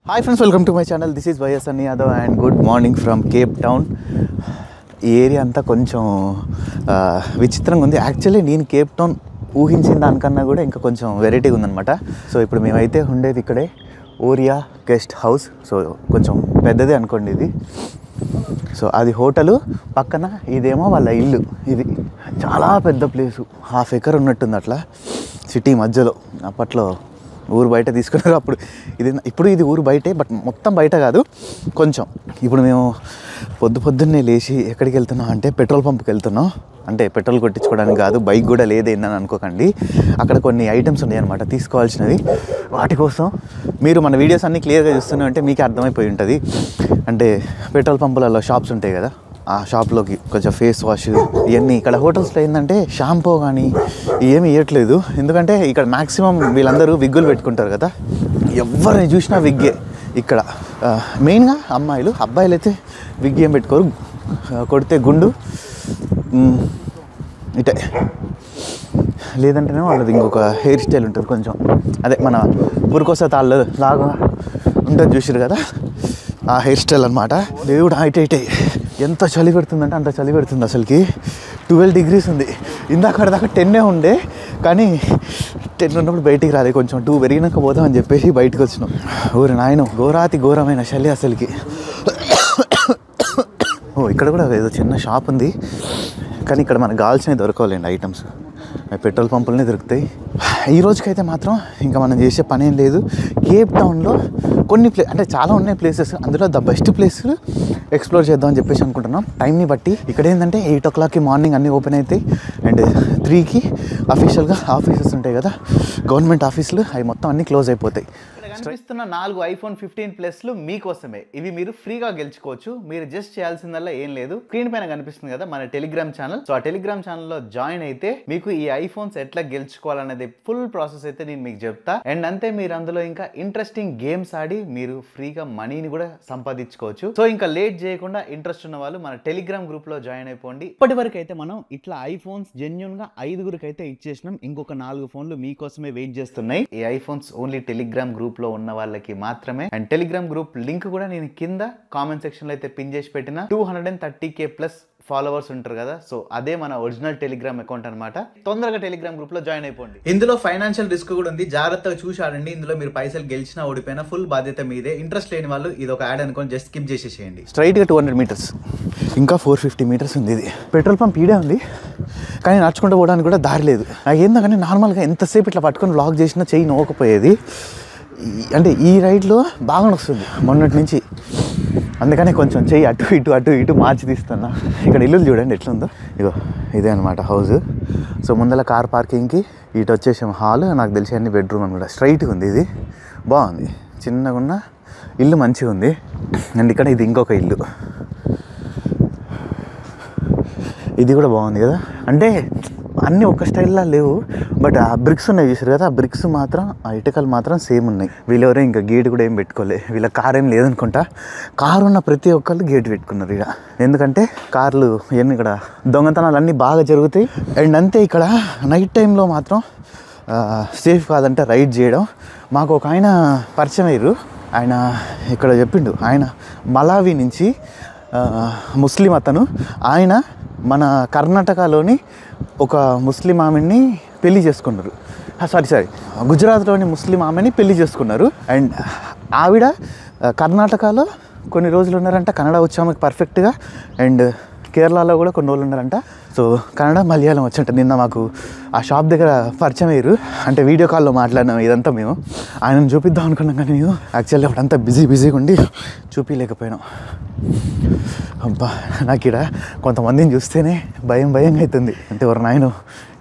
Hi friends, welcome to my channel. This is YS అన్ని Yadav and good morning from Cape Town. ఈ area అంతా కొంచెం విచిత్రంగా ఉంది. యాక్చువల్లీ నేను కేప్ టౌన్ ఊహించిన దానికన్నా కూడా ఇంకా కొంచెం వెరైటీగా ఉందన్నమాట. సో ఇప్పుడు మేమైతే ఉండేది ఇక్కడే ఓరియా గెస్ట్ హౌస్. సో కొంచెం పెద్దదే అనుకోండి ఇది. సో అది హోటలు, పక్కన ఇదేమో వాళ్ళ ఇల్లు. ఇది చాలా పెద్ద ప్లేసు, 1/2 ఎకర్ ఉన్నట్టుంది అట్లా సిటీ మధ్యలో. అప్పట్లో ఊరు బయట తీసుకున్నారు. ఇప్పుడు ఇది ఊరు బయటే, బట్ మొత్తం బయట కాదు, కొంచెం. ఇప్పుడు మేము పొద్దున్నే లేచి ఎక్కడికి వెళ్తున్నాం అంటే పెట్రోల్ పంప్కి వెళ్తున్నాం. అంటే పెట్రోల్ కొట్టించుకోవడానికి కాదు, బైక్ కూడా లేదేందని అనుకోకండి. అక్కడ కొన్ని ఐటమ్స్ ఉన్నాయి అనమాట తీసుకోవాల్సినవి. వాటి కోసం మీరు మన వీడియోస్ అన్నీ క్లియర్గా చూస్తున్నాం అంటే మీకే అర్థమైపోయి ఉంటుంది. అంటే పెట్రోల్ పంపులలో షాప్స్ ఉంటాయి కదా, ఆ షాప్లోకి కొంచెం ఫేస్ వాష్ ఇవన్నీ. ఇక్కడ హోటల్స్లో ఏంటంటే షాంపూ కానీ ఏమి ఇవ్వట్లేదు. ఎందుకంటే ఇక్కడ మ్యాక్సిమం వీళ్ళందరూ విగ్గులు పెట్టుకుంటారు కదా, ఎవరిని చూసినా విగ్గే ఇక్కడ. మెయిన్గా అబ్బాయిలు అయితే విగ్ ఏం పెట్టుకోరు, కొడితే గుండు ఇటే, లేదంటేనే వాళ్ళది ఇంకొక హెయిర్ స్టైల్ ఉంటుంది కొంచెం. అదే మన పురుకోస తాళ్ళు లాగా ఉంటుంది, చూసారు కదా, ఆ హెయిర్ స్టైల్ అనమాట. దేవుడు ఇటే ఎంత చలి పెడుతుందంటే అంత చలి పెడుతుంది. అసలుకి 12 degrees ఉంది. ఇందాక దాకా 10 ఉండే, కానీ 10 ఉన్నప్పుడు బయటికి రాలే. కొంచెం 2 పెరిగినాక పోదామని చెప్పేసి బయటకు వచ్చినాం. ఊరి నాయన ఘోరాతి ఘోరమైన చలి అసలుకి. ఇక్కడ కూడా ఏదో చిన్న షాప్ ఉంది, కానీ ఇక్కడ మనకు కావాల్సినవి దొరకవాలండి ఐటమ్స్. పెట్రోల్ పంపులనే దొరుకుతాయి. ఈ రోజుకైతే మాత్రం ఇంకా మనం చేసే పని ఏం లేదు. కేప్ టౌన్లో కొన్ని అంటే చాలా ఉన్నాయి ప్లేసెస్, అందులో ద బెస్ట్ ప్లేస్ ఎక్స్ప్లోర్ చేద్దామని చెప్పేసి అనుకుంటున్నాం. టైంని బట్టి ఇక్కడ ఏంటంటే 8 o'clockకి మార్నింగ్ అన్నీ ఓపెన్ అవుతాయి, అండ్ 3కి అఫీషియల్గా ఆఫీసెస్ ఉంటాయి కదా, గవర్నమెంట్ ఆఫీసులు, అవి మొత్తం అన్నీ క్లోజ్ అయిపోతాయి. కనిపిస్తున్న 4 iPhone 15 Plusలు మీకోసమే. ఇవి మీరు ఫ్రీగా గెలుచుకోవచ్చు. మీరు జస్ట్ చేయాల్సిందల్లా ఏం లేదు, స్క్రీన్ పైన కనిపిస్తుంది కదా మన టెలిగ్రామ్ ఛానల్. సో ఆ టెలిగ్రామ్ ఛానల్లో జాయిన్ అయితే మీకు ఈ ఐఫోన్స్ ఎట్లా గెలుచుకోవాలనేది ఫుల్ ప్రాసెస్ అయితే నేను మీకు చెప్తా. అండ్ అంతే, మీరు అందులో ఇంకా ఇంట్రెస్టింగ్ గేమ్స్ ఆడి మీరు ఫ్రీగా మనీని కూడా సంపాదించుకోవచ్చు. సో ఇంకా లేట్ చేయకుండా ఇంట్రెస్ట్ ఉన్న వాళ్ళు మన టెలిగ్రామ్ గ్రూప్ లో జాయిన్ అయిపోండి. ఇప్పటి వరకు అయితే మనం ఇట్లా ఐఫోన్స్ జెన్యూన్ గా 5గురికి అయితే ఇచ్చేసినాం. ఇంకొక 4 ఫోన్లు మీకోసమే వెయిట్ చేస్తున్నాయి. ఈ ఐఫోన్స్ ఓన్లీ టెలిగ్రామ్ గ్రూప్ లో ఉన్న వాళ్ళకి మాత్రమే. అండ్ టెలిగ్రామ్ గ్రూప్ లింక్ కూడా నేను కింద కామెంట్ సెక్షన్ లో అయితే పిన్ చేసి పెట్టిన. 230K ప్లస్ ఫాలోవర్స్ ఉంటారు కదా, సో అదే మన ఒరిజినల్ టెలిగ్రామ్ అకౌంట్ అనమాట. తొందరగా టెలిగ్రామ్ గ్రూప్ లో జాయిన్ అయిపోండి. ఇందులో ఫైనాన్షియల్ రిస్క్ కూడా ఉంది, జాగ్రత్తగా చూసి ఆడండి. ఇందులో మీరు పైసలు గెలిచినా ఓడిపోయినా ఫుల్ బాధ్యత మీదే. ఇంట్రెస్ట్ లేని వాళ్ళు ఇది ఒక యాడ్ అనుకోని జస్ట్ స్కిప్ చేసేసేయండి. స్ట్రైట్ గా 200 meters, ఇంకా 450 meters ఉంది. ఇది పెట్రోల్ పంప్ ఈడే ఉంది, కానీ నడుచుకుంటూ పోవడానికి కూడా దారి లేదు. నాకు ఏందని నార్మల్గా ఎంతసేపు ఇట్లా పట్టుకొని వ్లాగ్ చేసినా చెయ్యి నోకపోయేది. అంటే ఈ రైడ్లో బాగా వస్తుంది మొన్నటి నుంచి, అందుకనే కొంచెం చెయ్యి అటు ఇటు మార్చి తీస్తున్నా. ఇక్కడ ఇల్లు చూడండి ఎట్లుందో. ఇగో ఇదే అనమాట హౌస్. సో ముందర కార్ పార్కింగ్కి ఇటు వచ్చేసాం హాల్. నాకు తెలిసి అన్ని బెడ్రూమ్ అనమాట. స్ట్రైట్గా ఉంది, ఇది బాగుంది, చిన్నగా ఉన్న ఇల్లు మంచిగా ఉంది. అండ్ ఇక్కడ ఇది ఇంకొక ఇల్లు, ఇది కూడా బాగుంది కదా. అంటే అన్నీ ఒక స్టైల్లో లేవు, బట్ ఆ బ్రిక్స్ ఉన్నాయి చూసారు కదా, ఆ బ్రిక్స్ మాత్రం, ఆ ఇటుకలు మాత్రం సేమ్ ఉన్నాయి. వీళ్ళెవరో ఇంకా గేట్ కూడా ఏం పెట్టుకోలే. వీళ్ళ కార్ ఏం లేదనుకుంటా. కారు ఉన్న ప్రతి ఒక్కళ్ళు గేట్ పెట్టుకున్నారు ఇక. ఎందుకంటే కార్లు ఇవన్నీ ఇక్కడ దొంగతనాలు అన్నీ బాగా జరుగుతాయి. అండ్ అంతే, ఇక్కడ నైట్ టైంలో మాత్రం సేఫ్ కాదంటే రైడ్ చేయడం. మాకు ఒక ఆయన పరిచయం అయ్యారు. ఆయన ఇక్కడ చెప్పిండు, ఆయన మలావి నుంచి ముస్లిం అతను. ఆయన మన కర్ణాటకలోని ఒక ముస్లిం ఆమెని పెళ్లి చేసుకున్నారు. సారీ గుజరాత్లోని ముస్లిం ఆమెని పెళ్లి చేసుకున్నారు. అండ్ ఆవిడ కర్ణాటకలో కొన్ని రోజులు ఉన్నారంట. కన్నడ వచ్చి ఆమెకు పర్ఫెక్ట్గా. అండ్ కేరళలో కూడా కొన్ని రోజులు ఉన్నారంట. సో కన్నడ మలయాళం వచ్చంట. నిన్న మాకు ఆ షాప్ దగ్గర పరిచయం అయ్యారు. అంటే వీడియో కాల్లో మాట్లాడినాం ఇదంతా. మేము ఆయనను చూపిద్దాం అనుకున్నాం, కానీ మేము యాక్చువల్లీ అప్పుడంతా బిజీగా ఉండి చూపించలేకపోయినాం. అబ్బా, నాకు ఇక్కడ కొంతమందిని చూస్తేనే భయంగా అవుతుంది. అంటే ఎవరు నాయన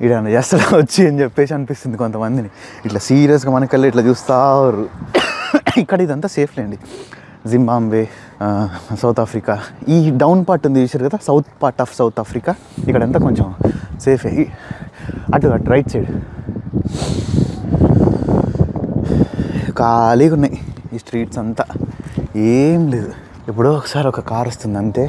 ఇక్కడ చేస్తాడా వచ్చి అని చెప్పేసి అనిపిస్తుంది కొంతమందిని. ఇట్లా సీరియస్గా మనకెళ్ళి ఇట్లా చూస్తారు. ఇక్కడ ఇదంతా సేఫ్లేండి. జింబాబ్వే, సౌత్ ఆఫ్రికా, ఈ డౌన్ పార్ట్ ఉంది చూసారు కదా, south part of south Africa, ఇక్కడంతా కొంచెం సేఫే. అటు రైట్ సైడ్ ఖాళీగా ఉన్నాయి ఈ స్ట్రీట్స్ అంతా, ఏం లేదు. ఎప్పుడో ఒకసారి ఒక కార్ వస్తుంది అంతే.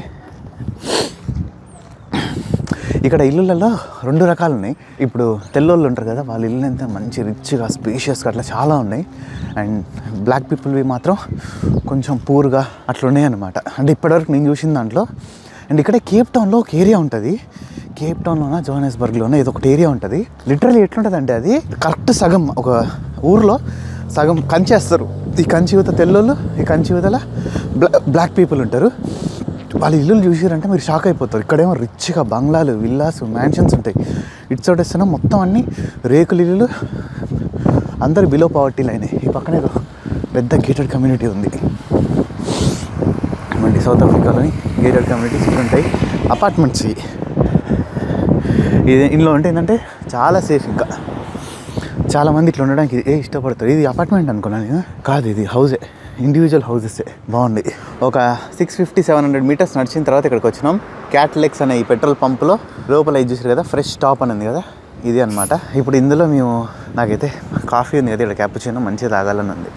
ఇక్కడ ఇక్కడ ఇల్లులలో 2 రకాలు ఉన్నాయి. ఇప్పుడు తెల్లోళ్ళు ఉంటారు కదా, వాళ్ళ ఇల్లు ఎంత మంచి రిచ్గా స్పేషియస్గా అట్లా చాలా ఉన్నాయి. అండ్ బ్లాక్ పీపుల్వి మాత్రం కొంచెం పూర్గా అట్లా ఉన్నాయి అనమాట. అంటే ఇప్పటివరకు నేను చూసిన దాంట్లో. అండ్ ఇక్కడ కేప్ టౌన్లో ఒక ఏరియా ఉంటుంది. కేప్ టౌన్లోన జోహానెస్బర్గ్లోన ఏదో ఒకటి ఏరియా ఉంటుంది. లిటరల్లీ ఎట్లుంటుంది అంటే అది కరెక్ట్ సగం ఒక ఊర్లో సగం కంచేస్తారు. ఈ కంచి యువత తెల్లోళ్ళు, ఈ కంచి యువతల బ్లాక్ పీపుల్ ఉంటారు. వాళ్ళ ఇల్లులు చూసారంటే మీరు షాక్ అయిపోతారు. ఇక్కడేమో రిచ్గా బంగ్లాలు, విల్లాస్, మ్యాన్షన్స్ ఉంటాయి. ఇటు సైడ్ వస్తేనే మొత్తం అన్ని రేకులు ఇల్లులు, అందరు బిలో పావర్టీ లైన్. ఈ పక్కనే పెద్ద గేటెడ్ కమ్యూనిటీ ఉంది. మళ్ళీ సౌత్ ఆఫ్రికాలోని గేటెడ్ కమ్యూనిటీస్ ఉంటాయి, అపార్ట్మెంట్స్. ఇది ఇంట్లో ఉంటే ఏంటంటే చాలా సేఫ్. ఇంకా చాలామంది ఇట్లా ఉండడానికి ఇష్టపడతారు. ఇది అపార్ట్మెంట్ అనుకున్నాను నేను, కాదు ఇది హౌసే, ఇండివిజువల్ హౌసెసే. బాగుంది. ఒక 650-700 మీటర్స్ నడిచిన తర్వాత ఇక్కడికి వచ్చినాం. క్యాట్లెక్స్ అనే ఈ పెట్రోల్ పంపులో లోపల ఇది చూసారు కదా, ఫ్రెష్ స్టాప్ అని ఉంది కదా, ఇది అనమాట. ఇప్పుడు ఇందులో మేము నాకైతే కాఫీ ఉంది కదా, ఇక్కడ క్యాపుచినో మంచిగా తాగాలని ఉంది.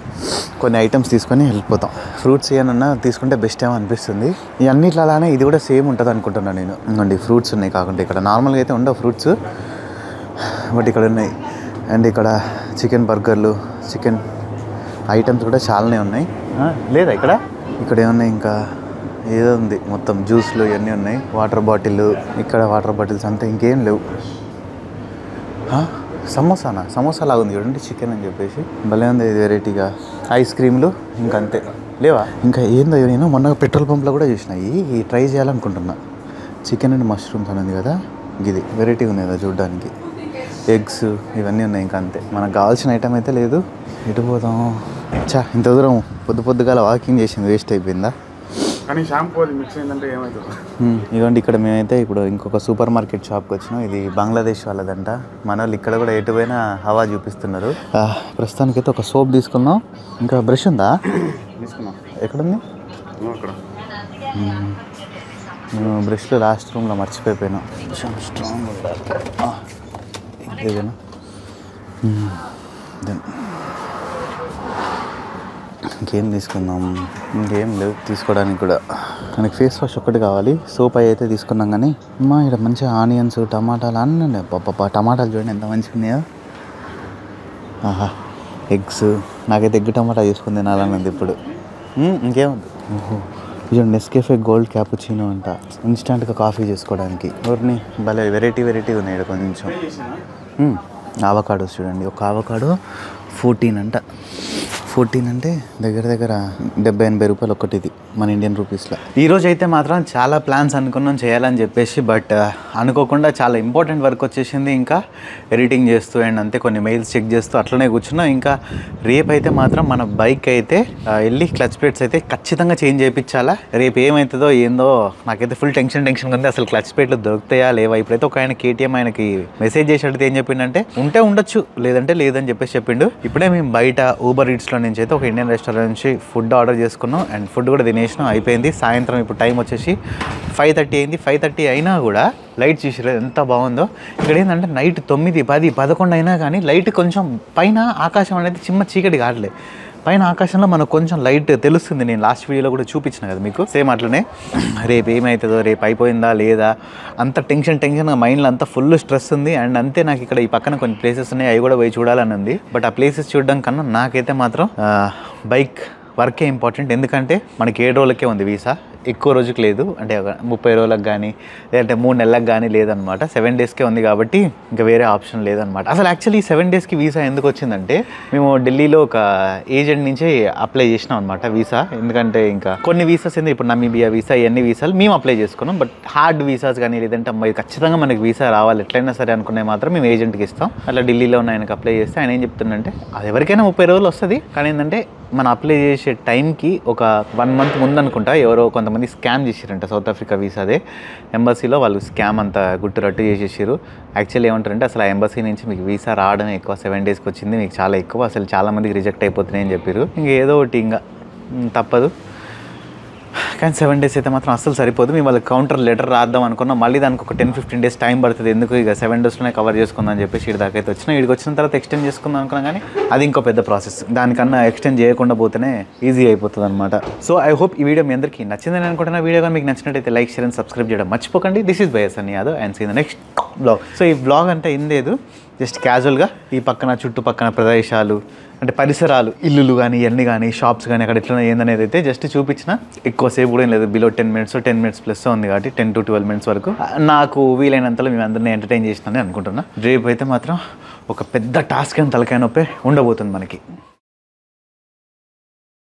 కొన్ని ఐటమ్స్ తీసుకొని వెళ్ళిపోతాం. ఫ్రూట్స్ ఏమన్నా తీసుకుంటే బెస్ట్ ఏమో అనిపిస్తుంది. ఈ అన్నిట్లానే ఇది కూడా సేమ్ ఉంటుంది అనుకుంటున్నాను నేను. ఇంకోండి ఫ్రూట్స్ ఉన్నాయి, కాకుండా ఇక్కడ నార్మల్గా అయితే ఉండవు ఫ్రూట్స్, బట్ ఇక్కడ ఉన్నాయి. అండ్ ఇక్కడ చికెన్ బర్గర్లు, చికెన్ ఐటమ్స్ కూడా చాలానే ఉన్నాయి. లేదా ఇక్కడ ఏమున్నాయి, ఇంకా ఏదో ఉంది, మొత్తం జ్యూస్లు ఇవన్నీ ఉన్నాయి. వాటర్ బాటిల్, ఇక్కడ వాటర్ బాటిల్స్ అంతా, ఇంకేం లేవు. సమోసా లాగా ఉంది చూడండి, చికెన్ అని చెప్పేసి భలే ఉంది. ఇది వెరైటీగా ఐస్ క్రీమ్లు ఇంకంతే లేవా. ఇంకా ఏందో నేను మొన్న పెట్రోల్ పంప్లో కూడా చూసిన, ఈ ట్రై చేయాలనుకుంటున్నా. చికెన్ అండ్ మష్రూమ్స్ అనేది కదా, ఇది వెరైటీగా ఉంది కదా చూడడానికి. ఎగ్స్ ఇవన్నీ ఉన్నాయి, ఇంకా అంతే. మనకు కావాల్సిన ఐటమ్ అయితే లేదు. ఎటు పోదాం? ఇంత దూరం పొద్దుగాల వాకింగ్ చేసింది వేస్ట్ అయిపోయిందా? కానీ షాంపూ అది మిక్స్ అయిందంటే ఏమవుతుంది? ఇదిగోండి, ఇక్కడ మేమైతే ఇప్పుడు ఇంకొక సూపర్ మార్కెట్ షాప్కి వచ్చినాం. ఇది బంగ్లాదేశ్ వాళ్ళదంట. మన వాళ్ళు ఇక్కడ కూడా ఎటు పోయినా హవా చూపిస్తున్నారు. ప్రస్తుతానికైతే ఒక సోప్ తీసుకుందాం. ఇంకా బ్రష్ ఉందా? తీసుకున్నాం. ఎక్కడుంది? అక్కడ. నేను బ్రష్లు లాస్ట్ రూమ్లో మర్చిపోయిపోయినా. స్ట్రాంగ్ ఉండాలి. ఇదేనా? ఇంకేం తీసుకుందాం? ఇంకేం లేవు తీసుకోవడానికి కూడా. మనకి ఫేస్ వాష్ ఒక్కటి కావాలి. సోప్ అయితే తీసుకున్నాం. కానీ ఇక్కడ మంచిగా ఆనియన్స్, టమాటాలు అన్నీ ఉన్నాయి. టమాటాలు చూడండి ఎంత మంచిగా ఉన్నాయో. ఎగ్స్, నాకైతే ఎగ్ టమాటా తీసుకుని తినాలన్నది ఇప్పుడు. ఇంకేముంది? చూడండి, నెస్కేఫే గోల్డ్ క్యాపుచినో అంట, ఇన్స్టెంట్గా కాఫీ చేసుకోవడానికి. ఎవరిని భలే వెరైటీ ఉన్నాయి ఇక్కడ కొంచెం. ఆవకాడోస్ చూడండి, ఒక ఆవకాడో 14 అంట. 14 అంటే దగ్గర 70-80 రూపాయలు ఒక్కటి, ఇది మన ఇండియన్ రూపీస్లో. ఈరోజు అయితే మాత్రం చాలా ప్లాన్స్ అనుకున్నాం చేయాలని చెప్పేసి, బట్ అనుకోకుండా చాలా ఇంపార్టెంట్ వర్క్ వచ్చేసింది. ఇంకా ఎడిటింగ్ చేస్తూ అండ్ అంతే కొన్ని మెయిల్స్ చెక్ చేస్తూ అట్లనే కూర్చున్నాం. ఇంకా రేపు అయితే మాత్రం మన బైక్ అయితే వెళ్ళి క్లచ్ ప్లేట్స్ అయితే ఖచ్చితంగా చేంజ్ చేయించాలా. రేపు ఏమవుతుందో ఏందో నాకైతే ఫుల్ టెన్షన్ ఉంది. అసలు క్లచ్ ప్లేట్లు దొరుకుతాయా లేవా? ఇప్పుడైతే ఒక ఆయన KTM ఆయనకి మెసేజ్ చేసి అడిగితే ఏం చెప్పిండంటే ఉంటే ఉండొచ్చు, లేదంటే లేదని చెప్పేసి చెప్పిండు. ఇప్పుడే మేము బయట ఊబర్ ఈట్స్లో నుంచి అయితే ఒక ఇండియన్ రెస్టారెంట్ నుంచి ఫుడ్ ఆర్డర్ చేసుకున్నాం. అండ్ ఫుడ్ కూడా తినేసినాం, అయిపోయింది. సాయంత్రం ఇప్పుడు టైం వచ్చేసి 5:30 అయింది. 5:30 అయినా కూడా లైట్ చూసిరు ఎంత బాగుందో. ఇక్కడ ఏంటంటే నైట్ 9, 10, 11 అయినా కానీ లైట్ కొంచెం పైన ఆకాశం అనేది చీకటి కావట్లేదు. పైన ఆకాశంలో మనకు కొంచెం లైట్ తెలుస్తుంది. నేను లాస్ట్ వీడియోలో కూడా చూపించిన కదా మీకు. సేమ్ అట్లనే రేపు ఏమవుతుందో, రేపు అయిపోయిందా లేదా అంత టెన్షన్గా మైండ్లో అంతా ఫుల్ స్ట్రెస్ ఉంది. అండ్ అంతే నాకు ఇక్కడ ఈ పక్కన కొన్ని ప్లేసెస్ ఉన్నాయి, అవి కూడా పోయి చూడాలని ఉంది. బట్ ఆ ప్లేసెస్ చూడడం కన్నా నాకైతే మాత్రం బైక్ వర్కే ఇంపార్టెంట్. ఎందుకంటే మనకి 7 రోజులకే ఉంది వీసా, ఎక్కువ రోజుకి లేదు. అంటే 30 రోజులకు కానీ లేదంటే 3 నెలలకు కానీ లేదనమాట. 7 డేస్కే ఉంది కాబట్టి ఇంకా వేరే ఆప్షన్ లేదనమాట. అసలు యాక్చువల్లీ 7 డేస్కి వీసా ఎందుకు వచ్చిందంటే, మేము ఢిల్లీలో ఒక ఏజెంట్ నుంచి అప్లై చేసినాం అనమాట వీసా. ఎందుకంటే ఇంకా కొన్ని వీసాస్ ఏంది, ఇప్పుడు నమీబియా వీసా, ఇవన్నీ వీసాలు మేము అప్లై చేసుకున్నాం. బట్ హార్డ్ వీసాస్ కానీ లేదంటే అమ్మాయి ఖచ్చితంగా మనకి వీసా రావాలి ఎట్లయినా సరే అనుకునే మాత్రం మేము ఏజెంట్కి ఇస్తాం. అట్లా ఢిల్లీలో ఉన్న ఆయనకు అప్లై చేస్తే ఆయన ఏం చెప్తుందంటే, అది ఎవరికైనా 30 రోజులు వస్తుంది. కానీ ఏంటంటే మనం అప్లై చేసే టైంకి ఒక 1 మంత్ ముందు అనుకుంటా ఎవరో కొంతమంది స్కామ్ చేసారంట సౌత్ ఆఫ్రికా వీసాదే. ఎంబసీలో వాళ్ళు స్కామ్ అంతా గుట్టురట్టు చేసేసారు. యాక్చువల్లీ ఏమంటారంటే, అసలు ఆ ఎంబసీ నుంచి మీకు వీసా రావడం ఎక్కువ, 7 డేస్కి వచ్చింది మీకు చాలా ఎక్కువ, అసలు చాలామందికి రిజెక్ట్ అయిపోతున్నాయని చెప్పారు. ఇంక ఏదో ఒకటి ఇంకా తప్పదు. కానీ 7 days అయితే మాత్రం అస్సలు సరిపోదు. మేము వాళ్ళకి కౌంటర్ లెటర్ రాద్దాం అనుకున్నాం, మళ్ళీ దానికి ఒక 10-15 days టైం పడుతుంది, ఎందుకు ఇక 7 daysలోనే కవర్ చేసుకుందాం అని చెప్పేసి ఇటు దాకా అయితే వచ్చిన. ఇక్కడికి వచ్చిన తర్వాత ఎక్స్టెండ్ చేసుకుందాం అనుకున్నాం, కానీ అది ఇంకో పెద్ద ప్రాసెస్. దానికన్నా ఎక్స్టెండ్ చేయకుండా పోతేనే ఈజీ అయిపోతుంది అనమాట. సో ఐ హోప్ ఈ వీడియో మీ అందరికీ నచ్చిందని అనుకుంటున్నా. వీడియో కానీ మీకు నచ్చినట్టయితే లైక్, షేర్ అండ్ సబ్స్క్రైబ్ చేయడం మర్చిపోకండి. This is by Sunny Yadav and see the next blog. So ఈ బ్లాగ్ అంటే ఏం లేదు, జస్ట్ క్యాజువల్గా ఈ పక్కన చుట్టుపక్కన ప్రదేశాలు అంటే పరిసరాలు, ఇల్లులు కానీ ఇవన్నీ కానీ షాప్స్ కానీ అక్కడ ఎట్లా ఏందనేది అయితే జస్ట్ చూపించిన. ఎక్కువసేపు కూడా ఏం లేదు, బిలో 10 minutes 10 minutes ప్లస్ ఉంది కాబట్టి 10 to 12 minutes వరకు నాకు వీలైనంతలో మేము అందరినీ ఎంటర్టైన్ చేసినానని అనుకుంటున్నా. రేపు అయితే మాత్రం ఒక పెద్ద టాస్క్ అని తలకాయ నొప్పి ఉండబోతుంది మనకి.